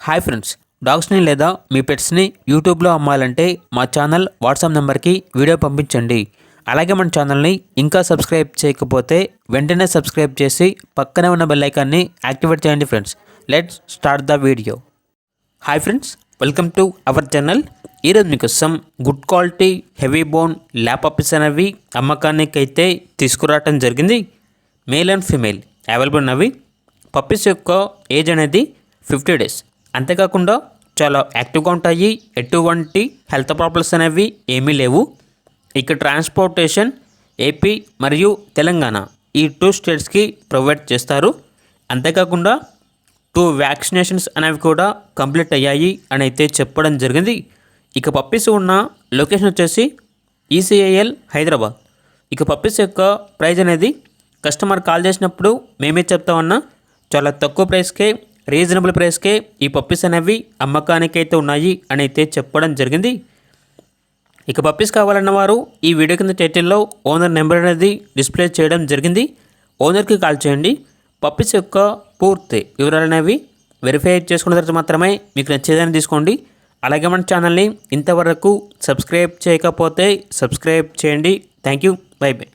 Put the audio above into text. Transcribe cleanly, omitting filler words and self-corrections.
Hi friends, డాగ్స్ని లేదా మీ పెట్స్ని యూట్యూబ్లో అమ్మాలంటే మా ఛానల్ వాట్సాప్ నెంబర్కి వీడియో పంపించండి. అలాగే మన ఛానల్ని ఇంకా సబ్స్క్రైబ్ చేయకపోతే వెంటనే సబ్స్క్రైబ్ చేసి పక్కనే ఉన్న బెల్ ఐకాన్ని యాక్టివేట్ చేయండి friends. Let's start the video. Hi friends, welcome to our channel. ఈరోజు మీకోసం good quality heavy bone lap puppies అనేవి అమ్మకానికి అయితే తీసుకురావటం జరిగింది. మేల్ అండ్ ఫీమేల్ అవైలబుల్ ఉన్నవి. పప్పీస్ యొక్క ఏజ్ అనేది 50 days. అంతేకాకుండా చాలా యాక్టివ్గా ఉంటాయి. ఎటువంటి హెల్త్ ప్రాబ్లమ్స్ అనేవి ఏమీ లేవు. ఇక ట్రాన్స్పోర్టేషన్ ఏపీ మరియు తెలంగాణ ఈ 2 స్టేట్స్కి ప్రొవైడ్ చేస్తారు. అంతేకాకుండా 2 వ్యాక్సినేషన్స్ అనేవి కూడా కంప్లీట్ అయ్యాయి అని అయితే చెప్పడం జరిగింది. ఇక పప్పీస్ ఉన్న లొకేషన్ వచ్చేసి ఈసీఐఎల్ హైదరాబాద్. ఇక పప్పీస్ యొక్క ప్రైస్ అనేది కస్టమర్ కాల్ చేసినప్పుడు మేమే చెప్తామన్నా చాలా తక్కువ ప్రైస్కే, రీజనబుల్ ప్రైస్కే ఈ పప్పీస్ అనేవి అమ్మకానికి అయితే ఉన్నాయి అని అయితే చెప్పడం జరిగింది. ఇక పప్పీస్ కావాలన్న వారు ఈ వీడియో కింద టైటిల్లో ఓనర్ నెంబర్ అనేది డిస్ప్లే చేయడం జరిగింది. ఓనర్కి కాల్ చేయండి. పప్పీస్ యొక్క పూర్తి వివరాలు అనేవి వెరిఫై చేసుకున్న తర్వాత మాత్రమే మీకు నచ్చేదని తీసుకోండి. అలాగే మన ఛానల్ని ఇంతవరకు సబ్స్క్రైబ్ చేయకపోతే సబ్స్క్రైబ్ చేయండి. Thank you. By by.